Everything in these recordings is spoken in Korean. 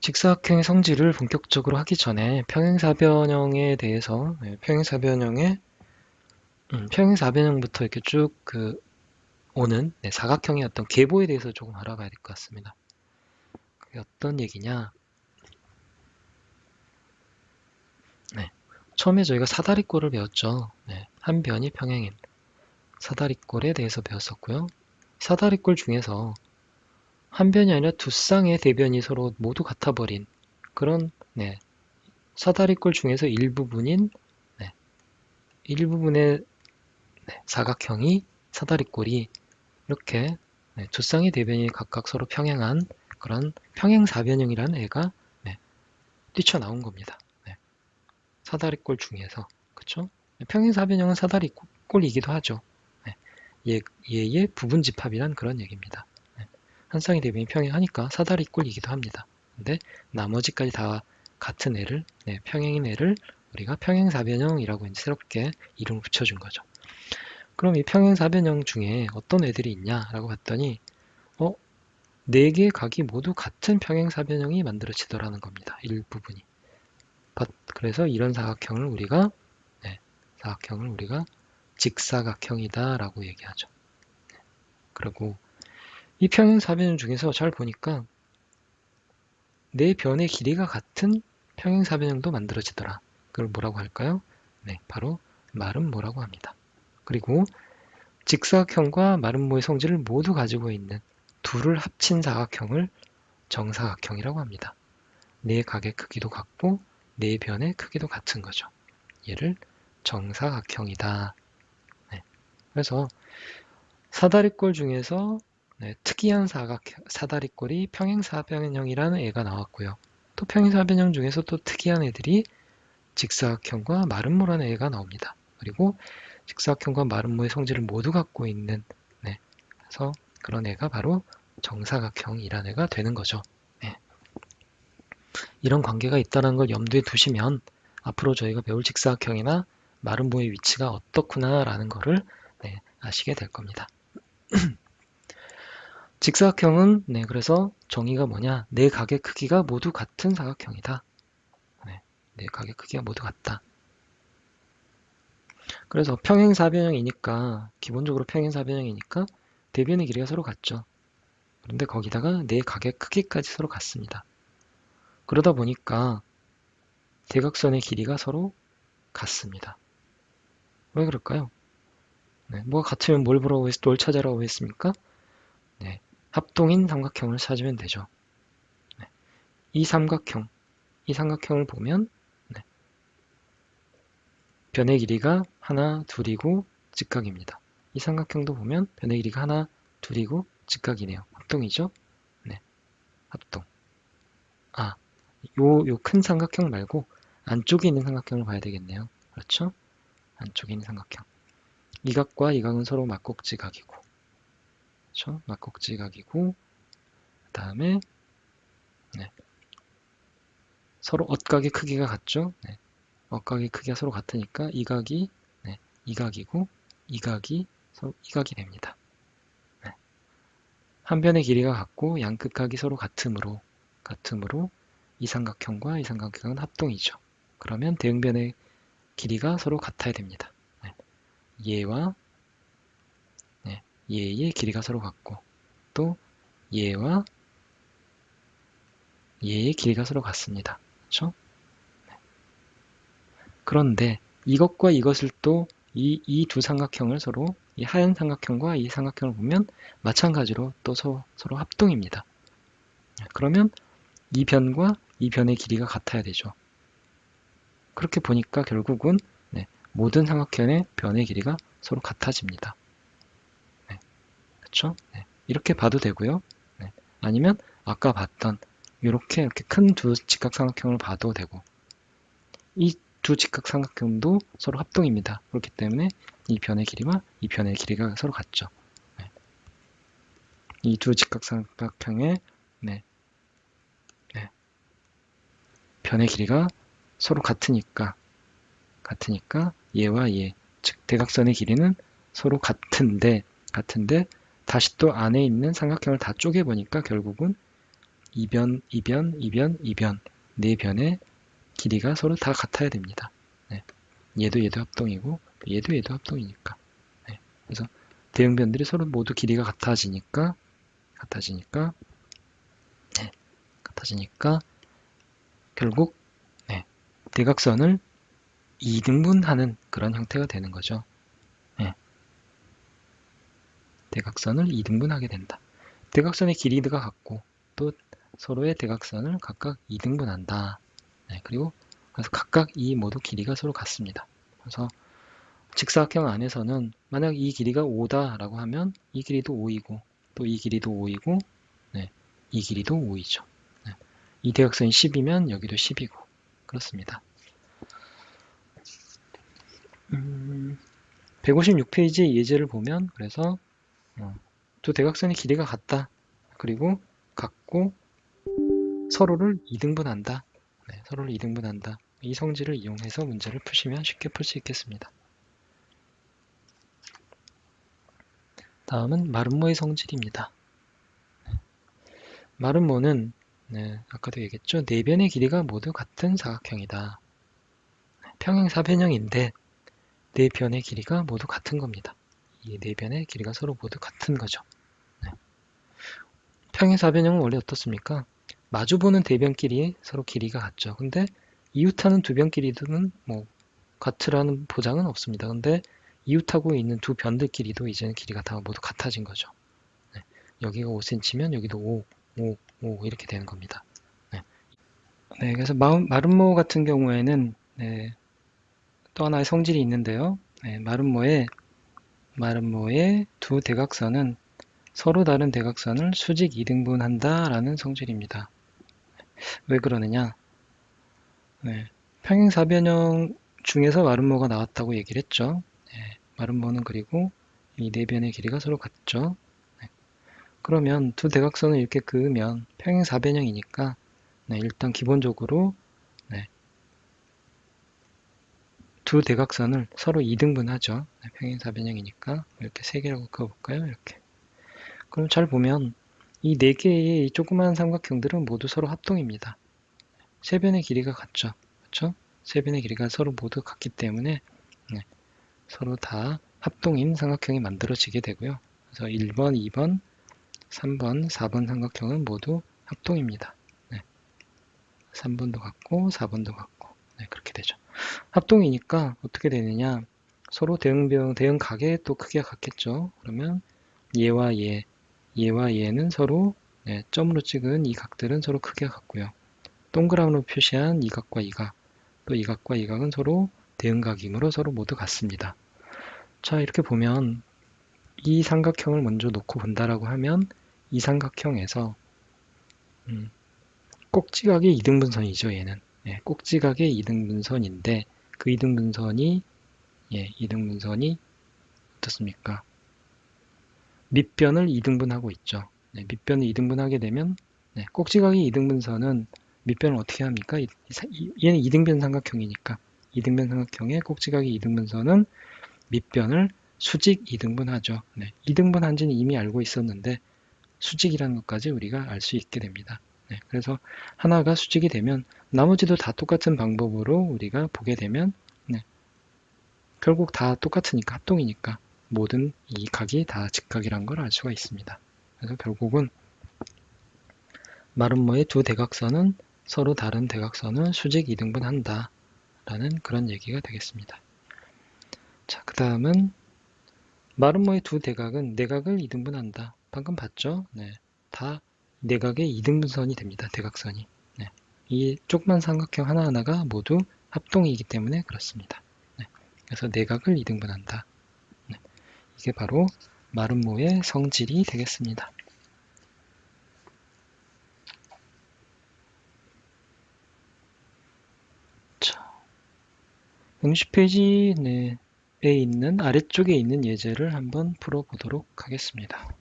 직사각형의 성질을 본격적으로 하기 전에 평행사변형에 대해서 평행사변형부터 이렇게 쭉 오는 사각형의 어떤 계보에 대해서 조금 알아봐야 될 것 같습니다. 그게 어떤 얘기냐? 처음에 저희가 사다리꼴을 배웠죠. 한 변이 평행인 사다리꼴에 대해서 배웠었고요. 사다리꼴 중에서 한 변이 아니라 두 쌍의 대변이 서로 모두 같아버린 그런 사다리꼴 중에서 일부분인 일부분의 사각형이 사다리꼴이 이렇게 두 쌍의 대변이 각각 서로 평행한 그런 평행사변형이라는 애가 뛰쳐나온 겁니다. 사다리꼴 중에서 그쵸? 평행사변형은 사다리꼴이기도 하죠. 얘의 부분집합이란 그런 얘기입니다. 한 쌍의 대변이 평행하니까 사다리꼴이기도 합니다. 근데 나머지까지 다 같은 애를 평행인 애를 우리가 평행사변형이라고 이제 새롭게 이름을 붙여준 거죠. 그럼 이 평행사변형 중에 어떤 애들이 있냐라고 봤더니 4개의 각이 모두 같은 평행사변형이 만들어지더라는 겁니다. 일부분이. 그래서 이런 사각형을 우리가 직사각형이다 라고 얘기하죠. 그리고 이 평행사변형 중에서 잘 보니까 4변의 길이가 같은 평행사변형도 만들어지더라. 그걸 뭐라고 할까요? 바로 마름모라고 합니다. 그리고 직사각형과 마름모의 성질을 모두 가지고 있는 둘을 합친 사각형을 정사각형이라고 합니다. 4각의 크기도 같고 4변의 크기도 같은 거죠. 얘를 정사각형이다. 그래서 사다리꼴 중에서 특이한 사다리꼴이 평행사변형이라는 애가 나왔고요. 또 평행사변형 중에서 또 특이한 애들이 직사각형과 마름모라는 애가 나옵니다. 그리고 직사각형과 마름모의 성질을 모두 갖고 있는 그래서 그런 애가 바로 정사각형이라는 애가 되는 거죠. 이런 관계가 있다는 걸 염두에 두시면 앞으로 저희가 배울 직사각형이나 마름모의 위치가 어떻구나 라는 거를 아시게 될 겁니다. 직사각형은 그래서 정의가 뭐냐? 4각의 크기가 모두 같은 사각형이다. 4각의 크기가 모두 같다. 그래서 평행사변형이니까 기본적으로 평행사변형이니까 대변의 길이가 서로 같죠. 그런데 거기다가 4각의 크기까지 서로 같습니다. 그러다 보니까 대각선의 길이가 서로 같습니다. 왜 그럴까요? 뭐가 같으면 뭘 찾으라고 했습니까? 합동인 삼각형을 찾으면 되죠. 이 삼각형을 보면 변의 길이가 하나, 둘이고 직각입니다. 이 삼각형도 보면 변의 길이가 하나, 둘이고 직각이네요. 합동이죠? 합동. 요 큰 삼각형 말고 안쪽에 있는 삼각형을 봐야 되겠네요. 그렇죠? 안쪽에 있는 삼각형. 이 각과 이 각은 서로 막곡지각이고, 그렇죠? 막곡지각이고, 그 다음에 서로 엇각의 크기가 같죠? 엇각의 크기가 서로 같으니까 이 각이 이 각이고, 이 각이 서로 이 각이 됩니다. 한 변의 길이가 같고 양끝 각이 서로 같으므로 이 삼각형과 이 삼각형은 합동이죠. 그러면 대응변의 길이가 서로 같아야 됩니다. 얘와 얘의 길이가 서로 같고 또 얘와 얘의 길이가 서로 같습니다. 그렇죠? 그런데 이것과 이것을 또 이 두 삼각형을 서로 이 하얀 삼각형과 이 삼각형을 보면 마찬가지로 또 서로 합동입니다. 그러면 이 변과 이 변의 길이가 같아야 되죠. 그렇게 보니까 결국은 모든 삼각형의 변의 길이가 서로 같아집니다. 그렇죠? 이렇게 봐도 되고요. 아니면 아까 봤던 이렇게 큰 두 직각삼각형을 봐도 되고 이 두 직각삼각형도 서로 합동입니다. 그렇기 때문에 이 변의 길이와 이 변의 길이가 서로 같죠. 이 두 직각삼각형의 변의 길이가 서로 같으니까 얘와 얘, 즉 대각선의 길이는 서로 같은데 다시 또 안에 있는 삼각형을 다 쪼개보니까 결국은 이변, 이변, 이변, 이변 네 변의 길이가 서로 다 같아야 됩니다. 네. 얘도 합동이고 얘도 합동이니까. 네. 그래서 대응변들이 서로 모두 길이가 같아지니까 결국 네. 대각선을 2등분하는 그런 형태가 되는 거죠. 네. 대각선을 2등분하게 된다. 대각선의 길이가 같고 또 서로의 대각선을 각각 2등분한다. 네. 그리고 그래서 각각 이 모두 길이가 서로 같습니다. 그래서 직사각형 안에서는 만약 이 길이가 5다라고 하면 이 길이도 5이고 또 이 길이도 5이고 네, 이 길이도 5이죠. 네, 이 대각선이 10이면 여기도 10이고 그렇습니다. 156페이지 예제를 보면 그래서 두 대각선의 길이가 같다. 그리고 같고 서로를 2등분한다. 네, 서로를 2등분한다. 이 성질을 이용해서 문제를 푸시면 쉽게 풀 수 있겠습니다. 다음은 마름모의 성질입니다. 마름모는 네, 아까도 얘기했죠. 네 변의 길이가 모두 같은 사각형이다. 평행사변형인데 네 변의 길이가 모두 같은 겁니다. 이 네 변의 길이가 서로 모두 같은 거죠. 네. 평행사변형은 원래 어떻습니까? 마주보는 대변끼리 서로 길이가 같죠. 근데 이웃하는 두 변끼리는 뭐 같으라는 보장은 없습니다. 근데 이웃하고 있는 두 변들끼리도 이제는 길이가 다 모두 같아진 거죠. 네. 여기가 5cm면 여기도 5, 5, 5 이렇게 되는 겁니다. 네. 네, 그래서 마름모 같은 경우에는 네, 또 하나의 성질이 있는데요. 네, 마름모의 두 대각선은 서로 다른 대각선을 수직 2등분한다 라는 성질입니다. 왜 그러느냐? 네, 평행사변형 중에서 마름모가 나왔다고 얘기를 했죠. 네, 마름모는 그리고 이 네 변의 길이가 서로 같죠. 네, 그러면 두 대각선을 이렇게 그으면 평행사변형이니까 네, 일단 기본적으로 네, 두 대각선을 서로 2등분하죠. 네, 평행사변형이니까 이렇게 세 개라고 그어볼까요? 이렇게. 그럼 잘 보면 이 네 개의 조그마한 삼각형들은 모두 서로 합동입니다. 세 변의 길이가 같죠. 그렇죠? 세 변의 길이가 서로 모두 같기 때문에 네, 서로 다 합동인 삼각형이 만들어지게 되고요. 그래서 1번, 2번, 3번, 4번 삼각형은 모두 합동입니다. 네, 3번도 같고 4번도 같고 네, 그렇게 되죠. 합동이니까 어떻게 되느냐? 서로 대응각의 또 크기가 같겠죠. 그러면 얘와 얘는 서로 네, 점으로 찍은 이 각들은 서로 크기가 같고요. 동그라미로 표시한 이 각과 이 각, 또 이 각과 이 각은 서로 대응각이므로 서로 모두 같습니다. 자, 이렇게 보면 이 삼각형을 먼저 놓고 본다라고 하면 이 삼각형에서 꼭지각의 이등분선이죠, 얘는. 예, 꼭지각의 이등분선인데 그 이등분선이 이등분선이 어떻습니까? 밑변을 이등분하고 있죠. 네, 밑변을 이등분하게 되면 꼭지각의 이등분선은 밑변을 어떻게 합니까? 얘는 이등변 삼각형이니까 이등변 삼각형의 꼭지각의 이등분선은 밑변을 수직 이등분하죠. 네, 이등분한지는 이미 알고 있었는데 수직이라는 것까지 우리가 알 수 있게 됩니다. 네, 그래서 하나가 수직이 되면 나머지도 다 똑같은 방법으로 우리가 보게 되면 결국 다 똑같으니까 합동이니까 모든 이 각이 다 직각이란 걸 알 수가 있습니다. 그래서 결국은 마름모의 두 대각선은 서로 다른 대각선을 수직 이등분한다 라는 그런 얘기가 되겠습니다. 자, 그 다음은 마름모의 두 대각은 내각을 이등분한다. 방금 봤죠? 네, 다 내각의 이등분선이 됩니다. 대각선이. 네, 이 조그만 삼각형 하나하나가 모두 합동이기 때문에 그렇습니다. 네, 그래서 내각을 이등분한다. 네, 이게 바로 마름모의 성질이 되겠습니다. 자, 60페이지에 있는 아래쪽에 있는 예제를 한번 풀어보도록 하겠습니다.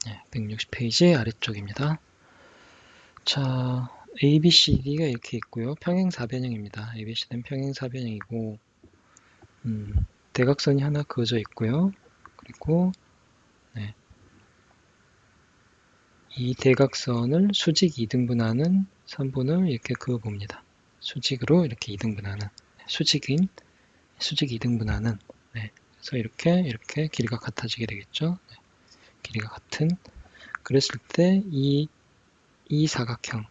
네, 160페이지 아래쪽입니다. 자, ABCD가 이렇게 있고요. 평행사변형입니다. ABCD는 평행사변형이고 대각선이 하나 그어져 있고요. 그리고 네. 이 대각선을 수직 2등분하는 선분을 이렇게 그어봅니다. 수직으로 이렇게 2등분하는 수직 2등분하는 네. 그래서 이렇게 길이가 같아지게 되겠죠. 네. 길이가 같은 그랬을 때 이 사각형이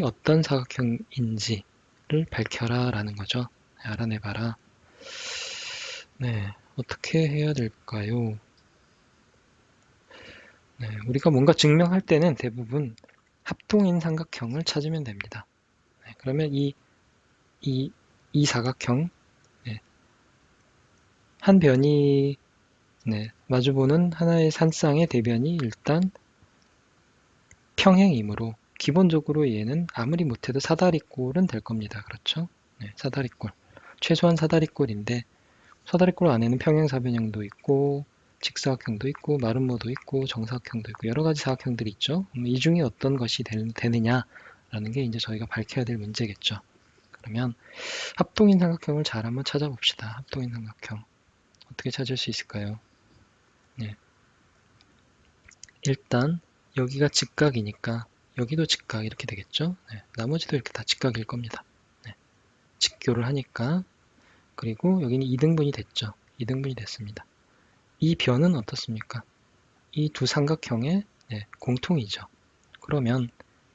어떤 사각형인지를 밝혀라 라는 거죠. 네, 알아내봐라. 네, 어떻게 해야 될까요? 네, 우리가 뭔가 증명할 때는 대부분 합동인 삼각형을 찾으면 됩니다. 네, 그러면 이 사각형, 네, 한 변이 네, 마주보는 하나의 산쌍의 대변이 일단 평행이므로 기본적으로 얘는 아무리 못해도 사다리꼴은 될 겁니다. 그렇죠? 네, 사다리꼴. 최소한 사다리꼴인데 사다리꼴 안에는 평행사변형도 있고 직사각형도 있고 마름모도 있고 정사각형도 있고 여러 가지 사각형들이 있죠. 이 중에 어떤 것이 되느냐라는 게 이제 저희가 밝혀야 될 문제겠죠. 그러면 합동인 삼각형을 잘 한번 찾아봅시다. 합동인 삼각형. 어떻게 찾을 수 있을까요? 네. 일단 여기가 직각이니까 여기도 직각 이렇게 되겠죠. 네. 나머지도 이렇게 다 직각일 겁니다. 네. 직교를 하니까 그리고 여기는 2등분이 됐죠. 2등분이 됐습니다. 이 변은 어떻습니까? 이 두 삼각형의 네, 공통이죠. 그러면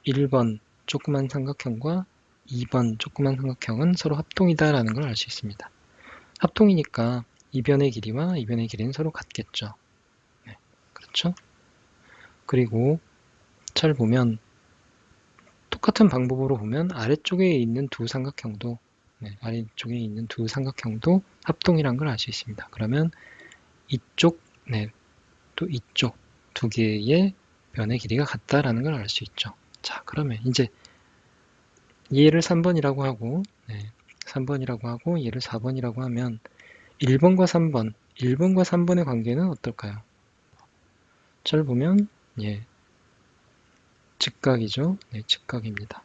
1번 조그만 삼각형과 2번 조그만 삼각형은 서로 합동이다라는 걸 알 수 있습니다. 합동이니까 이 변의 길이와 이 변의 길이는 서로 같겠죠. 네, 그렇죠? 그리고 잘 보면 똑같은 방법으로 보면 아래쪽에 있는 두 삼각형도 아래쪽에 있는 두 삼각형도 합동이란 걸 알 수 있습니다. 그러면 이쪽, 또 이쪽 두 개의 변의 길이가 같다라는 걸 알 수 있죠. 자, 그러면 이제 얘를 3번이라고 하고 3번이라고 하고 얘를 4번이라고 하면 1번과 3번의 관계는 어떨까요? 잘 보면 직각이죠. 네, 직각입니다.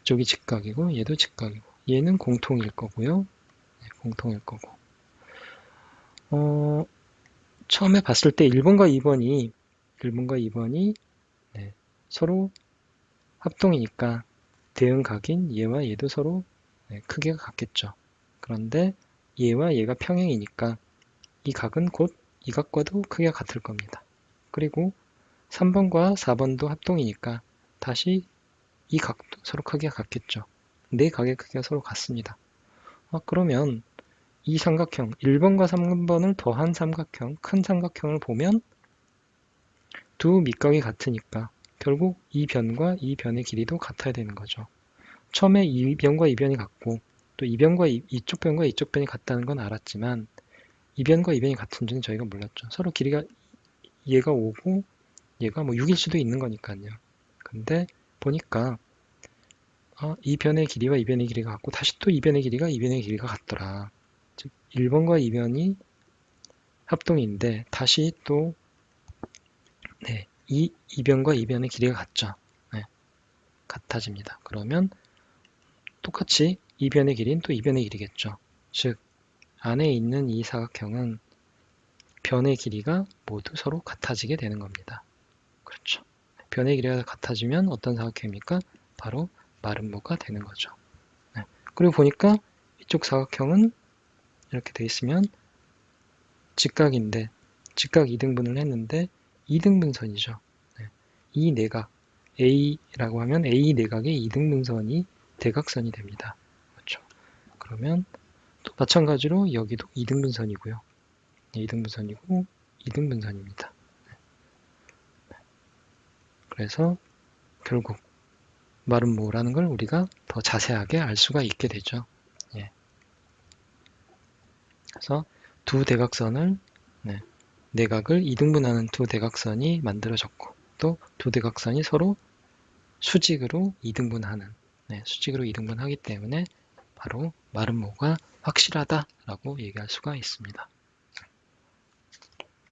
이쪽이 직각이고 얘도 직각이고 얘는 공통일 거고요. 네, 공통일 거고 처음에 봤을 때 1번과 2번이 서로 합동이니까 대응각인 얘와 얘도 서로 크기가 같겠죠. 그런데 얘와 얘가 평행이니까 이 각은 곧 이 각과도 크기가 같을 겁니다. 그리고 3번과 4번도 합동이니까 다시 이 각도 서로 크기가 같겠죠. 네 각의 크기가 서로 같습니다. 그러면 이 삼각형 1번과 3번을 더한 삼각형, 큰 삼각형을 보면 두 밑각이 같으니까 결국 이 변과 이 변의 길이도 같아야 되는 거죠. 처음에 이 변과 이 변이 같고 또 이 변과 이쪽 변과 이쪽 변이 같다는 건 알았지만 이 변과 이 변이 같은지는 저희가 몰랐죠. 서로 길이가 얘가 5고 얘가 뭐 6일 수도 있는 거니까요. 근데 보니까 이 변의 길이와 이 변의 길이가 같고 다시 또 이 변의 길이가 이 변의 길이가 같더라. 즉 1번과 2변이 합동인데 다시 또 이 2변과 2변의 길이가 같죠. 같아집니다. 그러면 똑같이 2변의 길이는 또 2변의 길이겠죠. 즉 안에 있는 이 사각형은 변의 길이가 모두 서로 같아지게 되는 겁니다. 그렇죠. 변의 길이가 같아지면 어떤 사각형입니까? 바로 마름모가 되는 거죠. 그리고 보니까 이쪽 사각형은 이렇게 돼 있으면 직각인데 직각 2등분을 했는데 2등분선이죠. 이 내각 A라고 하면 A 내각의 2등분선이 대각선이 됩니다. 그렇죠. 그러면 또 마찬가지로 여기도 2등분선이고요. 2등분선이고 2등분선입니다. 그래서 결국 마름모라는 걸 우리가 더 자세하게 알 수가 있게 되죠. 그래서 두 대각선을 내각을 2등분하는 두 대각선이 만들어졌고 또 두 대각선이 서로 수직으로 2등분하는 수직으로 2등분하기 때문에 바로 마름모가 확실하다라고 얘기할 수가 있습니다.